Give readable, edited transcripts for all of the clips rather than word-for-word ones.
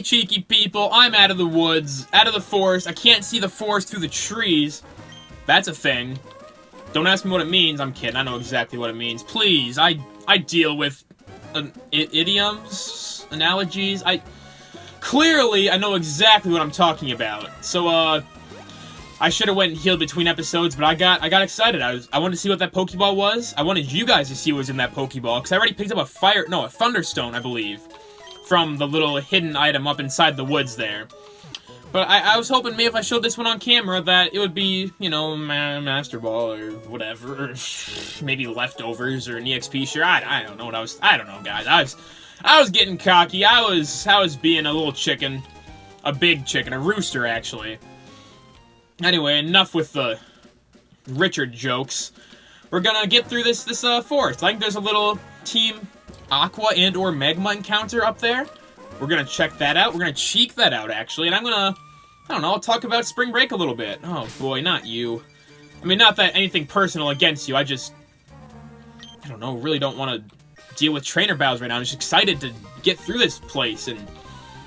Hey, cheeky people, I'm out of the woods, out of the forest. I can't see the forest through the trees. That's a thing. Don't ask me what it means. I'm kidding. I know exactly what it means. Please, I deal with idioms, analogies. Clearly, I know exactly what I'm talking about. So, I should have went and healed between episodes, but I got excited. I wanted to see what that Pokeball was. I wanted you guys to see what was in that Pokeball, because I already picked up a Thunderstone, I believe, from the little hidden item up inside the woods there. But I was hoping maybe if I showed this one on camera that it would be, you know, Master Ball or whatever, or maybe leftovers or an EXP share. I don't know what I don't know, guys. I was getting cocky. I was being a little chicken, a big chicken, a rooster actually. Anyway, enough with the Richard jokes. We're gonna get through this forest. I think there's a little Team Aqua and or Magma encounter up there. We're gonna check that out. We're gonna cheek that out, actually. And I'm gonna, I don't know, I'll talk about spring break a little bit. Oh boy, not you. I mean, not that anything personal against you. I don't know, really don't want to deal with trainer battles right now. I'm just excited to get through this place and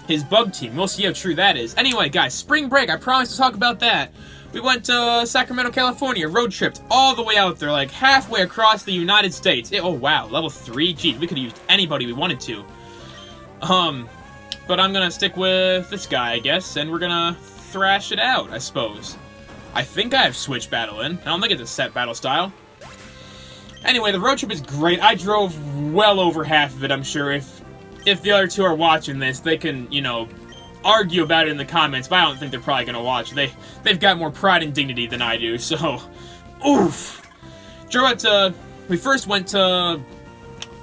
his bug team. We'll see how true that is. Anyway, guys, spring break. I promised to talk about that. We went to Sacramento, California, road tripped all the way out there, like halfway across the United States. Oh wow, level 3? Geez, we could have used anybody we wanted to. But I'm gonna stick with this guy, I guess, and we're gonna thrash it out, I suppose. I think I have switch battle in. I don't think it's a set battle style. Anyway, the road trip is great. I drove well over half of it, I'm sure. If the other two are watching this, they can, you know, argue about it in the comments, but I don't think they're probably gonna watch. They've got more pride and dignity than I do, so... Oof! We first went to...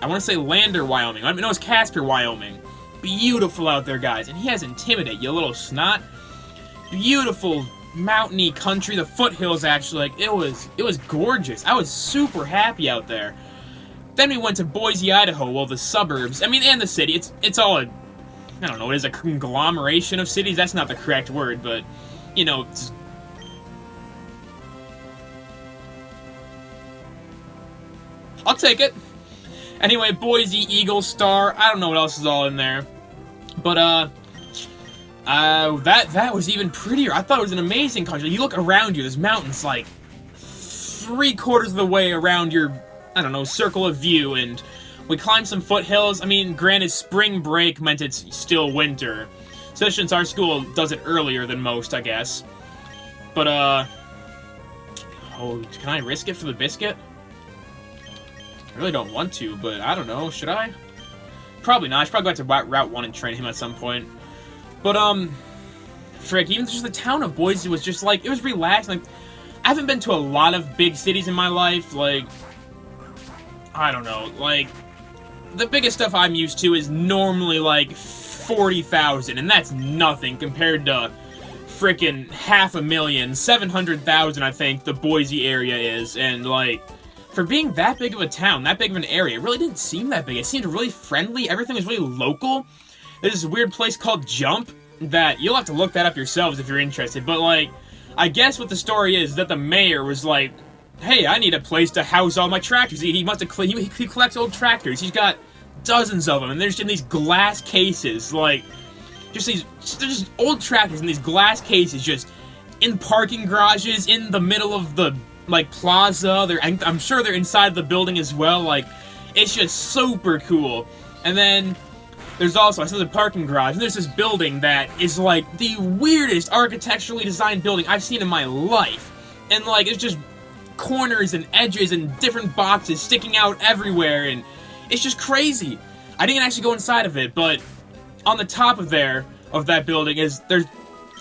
I want to say Lander, Wyoming. I mean, no, it's Casper, Wyoming. Beautiful out there, guys. And he has Intimidate, you little snot. Beautiful mountainy country. The foothills, actually, like, it was gorgeous. I was super happy out there. Then we went to Boise, Idaho, well, the suburbs. I mean, and the city. It's all a... I don't know, it is a conglomeration of cities? That's not the correct word, but, you know... I'll take it. Anyway, Boise, Eagle, Star, I don't know what else is all in there. But, that was even prettier. I thought it was an amazing country. You look around you, there's mountains, like, 3/4 of the way around your, I don't know, circle of view, and we climbed some foothills. I mean, granted, spring break meant it's still winter. So since our school does it earlier than most, I guess. But, oh, can I risk it for the biscuit? I really don't want to, but I don't know. Should I? Probably not. I should probably go back to Route 1 and train him at some point. But, frick, even just the town of Boise was just, like, it was relaxing. Like, I haven't been to a lot of big cities in my life. Like, I don't know. Like, the biggest stuff I'm used to is normally, like, 40,000, and that's nothing compared to frickin' 500,000, 700,000, I think, the Boise area is, and, like... For being that big of a town, that big of an area, it really didn't seem that big. It seemed really friendly. Everything was really local. There's this weird place called Jump that you'll have to look that up yourselves if you're interested. But, like, I guess what the story is that the mayor was like, hey, I need a place to house all my tractors. He must have he collects old tractors. He's got dozens of them, and they're just in these glass cases. Like, they're just old tractors in these glass cases, just in parking garages, in the middle of the... like, plaza. I'm sure they're inside the building as well. Like, it's just super cool. And then there's also, I said, the parking garage, and there's this building that is, like, the weirdest architecturally designed building I've seen in my life. And, like, it's just corners and edges and different boxes sticking out everywhere, and it's just crazy. I didn't actually go inside of it, but on the top of that building there's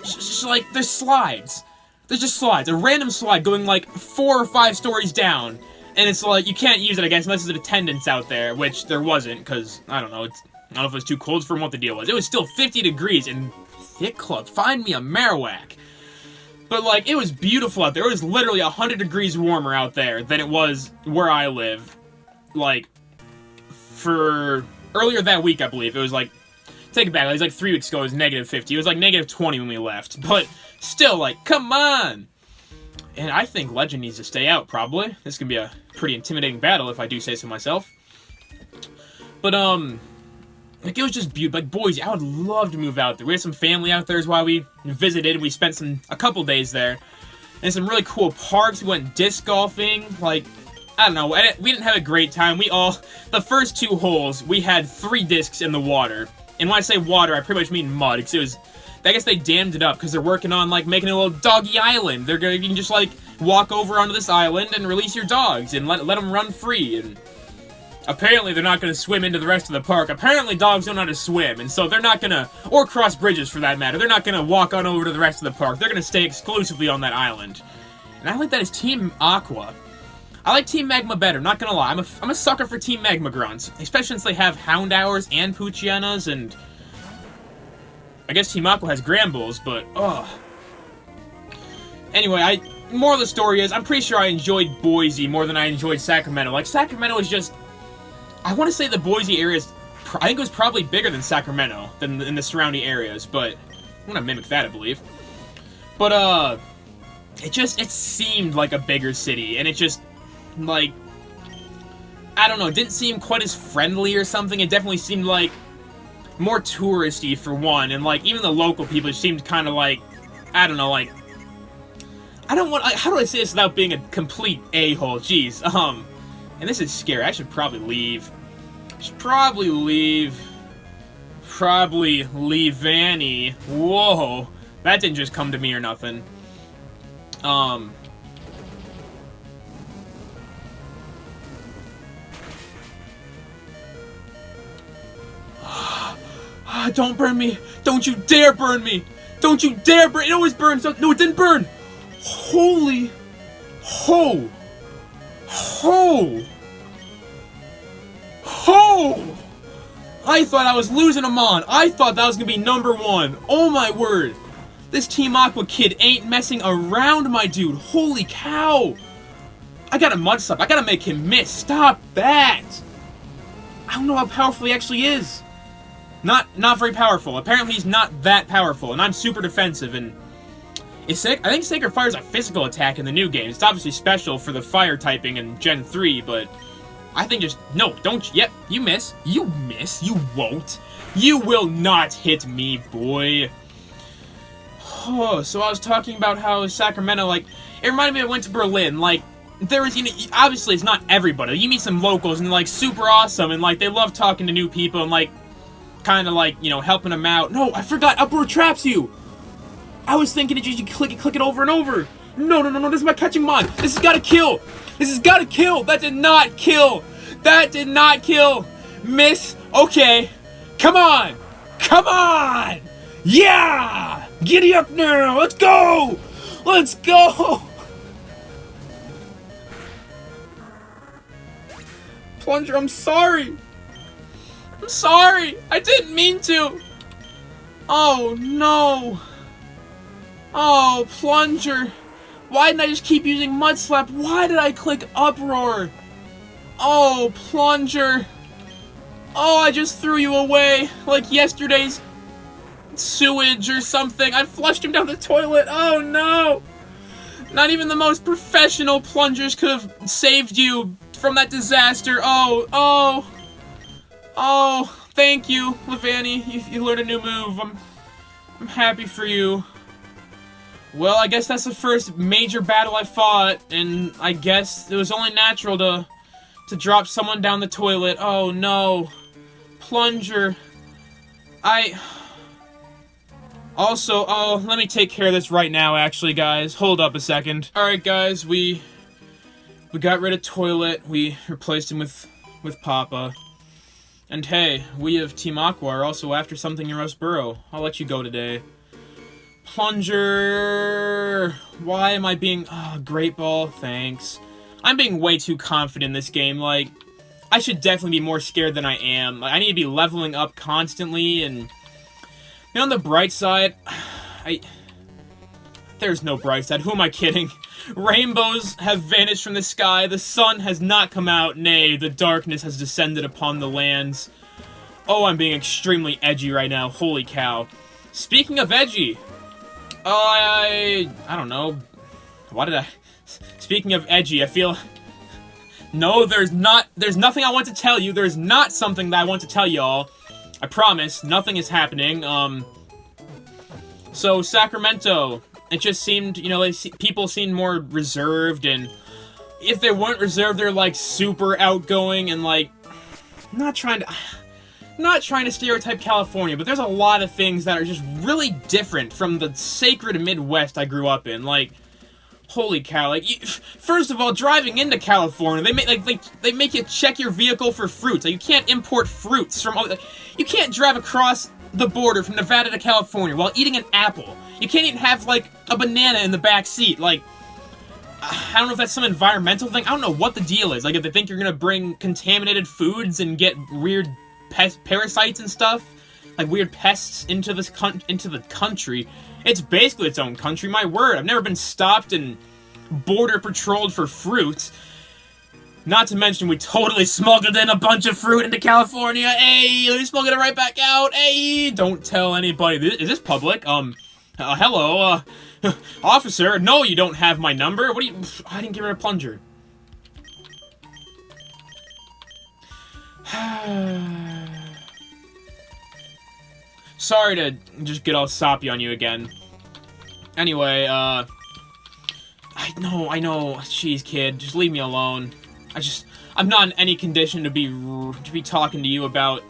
slides. There's just slides, a random slide going like 4 or 5 stories down, and it's like, you can't use it, I guess, unless there's attendance out there, which there wasn't, because, I don't know, I don't know if it was too cold for him, what the deal was. It was still 50 degrees, and thick club, find me a Marowak. But, like, it was beautiful out there. It was literally 100 degrees warmer out there than it was where I live. Like, for earlier that week, I believe, it was like, take it back, it was like 3 weeks ago, it was negative 50. It was like negative 20 when we left, but... Still, like, come on! And I think Legend needs to stay out, probably. This can be a pretty intimidating battle, if I do say so myself. But, Like, it was just beautiful. Like, Boise, I would love to move out there. We had some family out there as well. We visited. We spent a couple days there. And some really cool parks. We went disc golfing. Like, I don't know. We didn't have a great time. The first 2 holes, we had 3 discs in the water. And when I say water, I pretty much mean mud. Because it was, I guess they dammed it up because they're working on, like, making a little doggy island. You can just, like, walk over onto this island and release your dogs and let them run free. And apparently they're not going to swim into the rest of the park. Apparently dogs don't know how to swim, and so they're not going to, or cross bridges for that matter, they're not going to walk on over to the rest of the park. They're going to stay exclusively on that island. And I like that as Team Aqua. I like Team Magma better, not going to lie. I'm a sucker for Team Magma Grunts, especially since they have Houndours and Poochyena, and I guess Team Aqua has Granbulls, but, ugh. Anyway, more of the story is, I'm pretty sure I enjoyed Boise more than I enjoyed Sacramento. Like, Sacramento was just, I want to say the Boise area I think it was probably bigger than Sacramento, than in the surrounding areas, but I'm gonna mimic that, I believe. But, it seemed like a bigger city, and it just, like, I don't know, it didn't seem quite as friendly or something. It definitely seemed, like, more touristy, for one, and, like, even the local people seemed kind of like, I don't know, like, how do I say this without being a complete a-hole? Jeez, and this is scary. I should probably leave. Probably leave Vanny. Whoa. That didn't just come to me or nothing. Don't burn me. Don't you dare burn me. Don't you dare burn. It always burns. No, it didn't burn. Holy. Ho. I thought I was losing him on. I thought that was gonna be #1. Oh my word. This Team Aqua kid ain't messing around, my dude. Holy cow. I gotta mud slap. I gotta make him miss. Stop that. I don't know how powerful he actually is. Not very powerful. Apparently he's not that powerful, and I'm super defensive, and I think Sacred Fire is a physical attack in the new game. It's obviously special for the fire typing in Gen 3, but I think no, don't, yep, you miss. You miss, you won't. You will not hit me, boy. Oh, so I was talking about how Sacramento, like, it reminded me of I went to Berlin, like, there was, obviously it's not everybody. You meet some locals, and they're, like, super awesome, and, like, they love talking to new people, and, like, kind of, like, helping them out. No, I forgot, Uproar traps you! I was thinking that you should click it over and over. No, this is my catching mod. This has got to kill. This has got to kill. That did not kill. That did not kill. Miss. Okay. Come on. Come on. Yeah. Giddy up now. Let's go. Let's go. Plunger, I'm sorry. I'm sorry. I didn't mean to. Oh, no. Oh, Plunger. Why didn't I just keep using Mud Slap? Why did I click Uproar? Oh, Plunger. Oh, I just threw you away like yesterday's sewage or something. I flushed him down the toilet. Oh, no. Not even the most professional Plungers could have saved you from that disaster. Oh, thank you, Levanny. You learned a new move. I'm happy for you. Well, I guess that's the first major battle I fought, and I guess it was only natural to drop someone down the toilet. Oh, no. Plunger. Also, let me take care of this right now, actually, guys. Hold up a second. Alright, guys, we got rid of Toilet. We replaced him with Papa. And hey, we of Team Aqua are also after something in Rustboro. I'll let you go today. Plunger! Why am I being... Great Ball, thanks. I'm being way too confident in this game, like... I should definitely be more scared than I am. Like, I need to be leveling up constantly, and... on the bright side... There's no bright side, who am I kidding? Rainbows have vanished from the sky, the sun has not come out, nay, the darkness has descended upon the lands. Oh, I'm being extremely edgy right now, holy cow. Speaking of edgy... I don't know. Why did I... Speaking of edgy, I feel... No, there's nothing I want to tell you. There's not something that I want to tell y'all. I promise, nothing is happening. So Sacramento, it just seemed, you know, people seemed more reserved, and if they weren't reserved, they're, like, super outgoing, and, like, not trying to stereotype California, but there's a lot of things that are just really different from the sacred Midwest I grew up in. Like, holy cow! Like, first of all, driving into California, they make you check your vehicle for fruits. Like, you can't import fruits from you can't drive across the border from Nevada to California while eating an apple. You can't even have, like, a banana in the back seat. Like, I don't know if that's some environmental thing. I don't know what the deal is. Like, if they think you're gonna bring contaminated foods and get weird parasites and stuff, like weird pests into the country. It's basically its own country, my word. I've never been stopped and border patrolled for fruit. Not to mention, we totally smuggled in a bunch of fruit into California. Hey, we smuggled it right back out. Hey, don't tell anybody. Is this public? Hello, officer. No, you don't have my number. What do you... I didn't give her a plunger. Sorry to just get all soppy on you again. Anyway, I know. Jeez, kid, just leave me alone. I'm not in any condition to be talking to you about...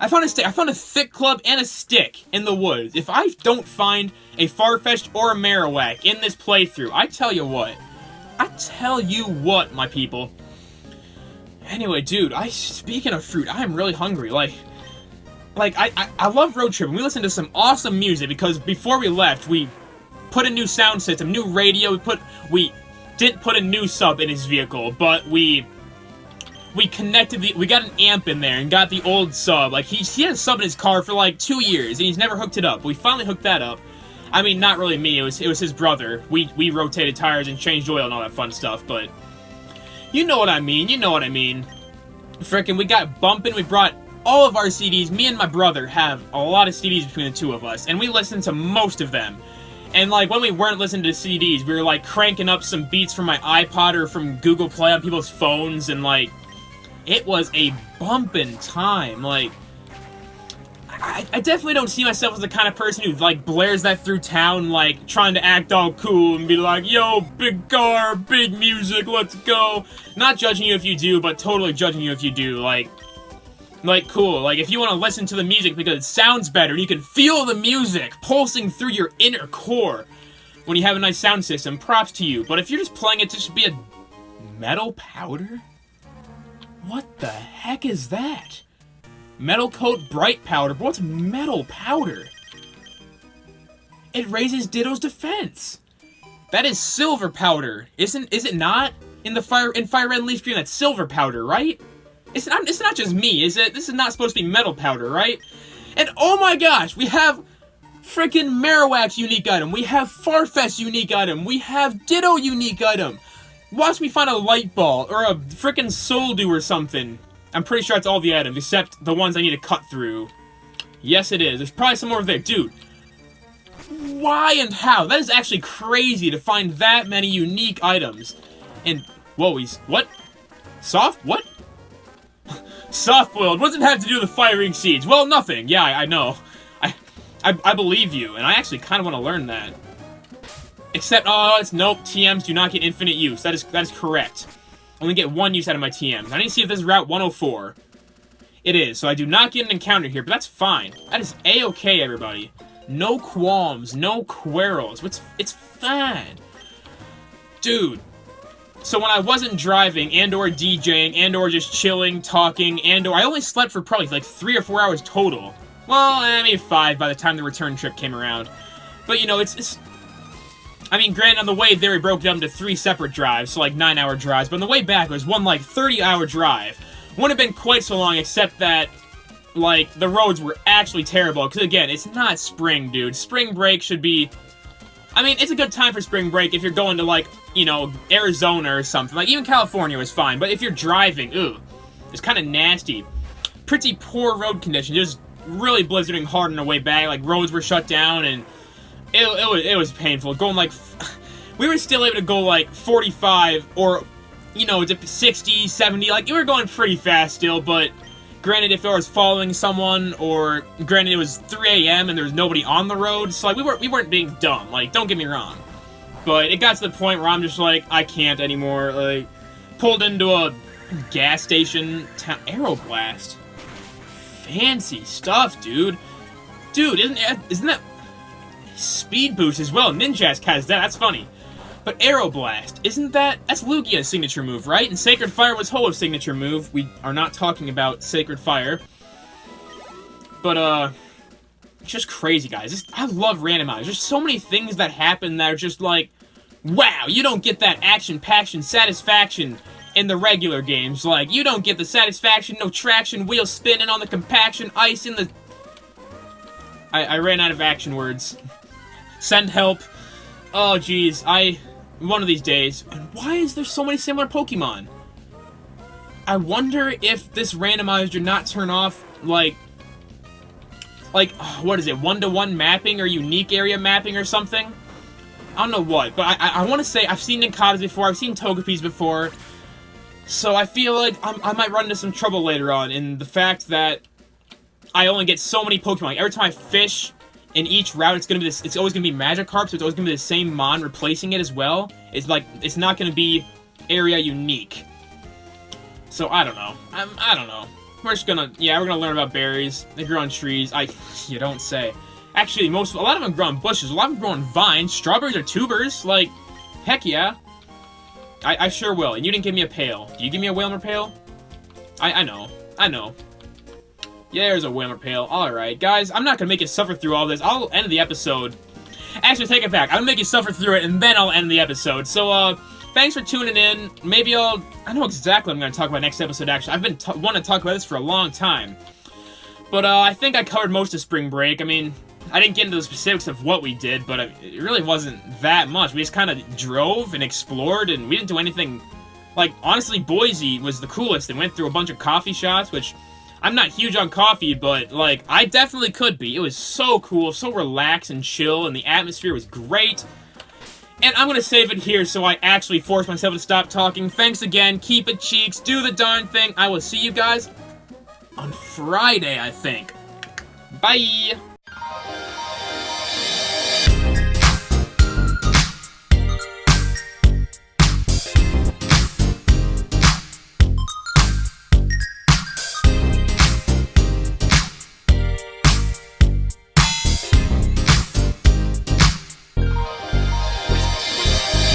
I found a thick club and a stick in the woods. If I don't find a Farfetch'd or a Marowak in this playthrough, I tell you what, my people. Anyway, dude, speaking of fruit, I am really hungry. Like, I love road tripping. We listened to some awesome music because before we left, we put a new sound system, new radio. We didn't put a new sub in his vehicle, but we connected we got an amp in there and got the old sub. Like, he had a sub in his car for like 2 years and he's never hooked it up. We finally hooked that up. I mean, not really me. It was his brother. We rotated tires and changed oil and all that fun stuff, but you know what I mean. Frickin', we got bumping. We brought all of our CDs. Me and my brother have a lot of CDs between the two of us, and we listened to most of them. And, like, when we weren't listening to CDs, we were, like, cranking up some beats from my iPod or from Google Play on people's phones, and, like, it was a bumpin' time. Like, I definitely don't see myself as the kind of person who, like, blares that through town, like, trying to act all cool and be like, yo, big car, big music, let's go. Not judging you if you do, but totally judging you if you do. Like, cool. Like, if you want to listen to the music because it sounds better, and you can feel the music pulsing through your inner core when you have a nice sound system, props to you. But if you're just playing it just to be a metal powder? What the heck is that? Metal Coat Bright Powder? But what's metal powder? It raises Ditto's defense. That is silver powder. Is it not? In Fire Red and Leaf Green, that's silver powder, right? It's not just me, is it? This is not supposed to be metal powder, right? And oh my gosh, we have frickin' Marowak's unique item. We have Farfetch's unique item. We have Ditto unique item. Watch me find a light ball or a frickin' Soul Dew or something. I'm pretty sure that's all the items, except the ones I need to cut through. Yes, it is. There's probably some over there. Dude, why and how? That is actually crazy to find that many unique items. And, whoa, what? What? Soft-boiled. What does it have to do with firing seeds? Well, nothing. Yeah, I know. I believe you, and I actually kind of want to learn that. Except, nope, TMs do not get infinite use. That is correct. Only get one use out of my TMs. I need to see if this is Route 104. It is, so I do not get an encounter here, but that's fine. That is A-okay, everybody. No qualms, no quarrels. It's fine. Dude. So when I wasn't driving, and/or DJing, and/or just chilling, talking, and/or I only slept for probably like 3 or 4 hours total. Well, maybe 5 by the time the return trip came around. But, you know, I mean, granted, on the way there, we broke down to 3 separate drives, so like 9-hour drives. But on the way back, it was one like 30-hour drive. Wouldn't have been quite so long, except that, like, the roads were actually terrible. Because, again, it's not spring, dude. Spring break should be... I mean, it's a good time for spring break if you're going to, like, you know, Arizona or something. Like, even California was fine. But if you're driving, it's kind of nasty. Pretty poor road conditions. Just really blizzarding hard on the way back. Like, roads were shut down, and it was painful. Going, like... we were still able to go, like, 45 or, you know, 60, 70. Like, we were going pretty fast still, but Granted, if I was following someone, or granted it was 3 a.m. and there was nobody on the road, so like we weren't being dumb. Like, don't get me wrong, but it got to the point where I'm just like, I can't anymore. Like, pulled into a gas station. Aeroblast, fancy stuff, dude. Dude, isn't that speed boost as well? Ninjask has that. That's funny. But Aeroblast, that's Lugia's signature move, right? And Sacred Fire was Ho-Oh's signature move. We are not talking about Sacred Fire. But, it's just crazy, guys. I love Randomized. There's so many things that happen that are just like, wow, you don't get that action, passion, satisfaction in the regular games. Like, you don't get the satisfaction, no traction, wheel spinning on the compaction, ice in the... I ran out of action words. Send help. Oh, jeez. One of these days. And why is there so many similar Pokemon? I wonder if this randomized did not turn off, like, what is it, 1-to-1 mapping or unique area mapping or something? I don't know what, but I want to say I've seen Ninkatas before, I've seen Togepis before, so I feel like I might run into some trouble later on in the fact that I only get so many Pokemon. Like, every time I fish in each route, it's always gonna be Magikarp, so it's always gonna be the same Mon replacing it as well. It's like, it's not gonna be area unique. So I don't know. I don't know. We're gonna learn about berries. They grow on trees. You don't say. Actually, a lot of them grow on bushes. A lot of them grow on vines. Strawberries are tubers. Like, heck yeah. I sure will. And you didn't give me a pail. Do you give me a Whalmer pail? I know. Yeah, there's a Whalmer pail. Alright, guys, I'm not gonna make you suffer through all this. I'll end the episode. Actually, take it back. I'm gonna make you suffer through it, and then I'll end the episode. So, thanks for tuning in. Maybe I know exactly what I'm gonna talk about next episode, actually. I've been wanting to talk about this for a long time. But, I think I covered most of Spring Break. I mean, I didn't get into the specifics of what we did, but it really wasn't that much. We just kind of drove and explored, and we didn't do anything... Like, honestly, Boise was the coolest, and went through a bunch of coffee shops, which... I'm not huge on coffee, but, like, I definitely could be. It was so cool, so relaxed and chill, and the atmosphere was great. And I'm gonna save it here so I actually force myself to stop talking. Thanks again, keep it cheeks, do the darn thing. I will see you guys on Friday, I think. Bye!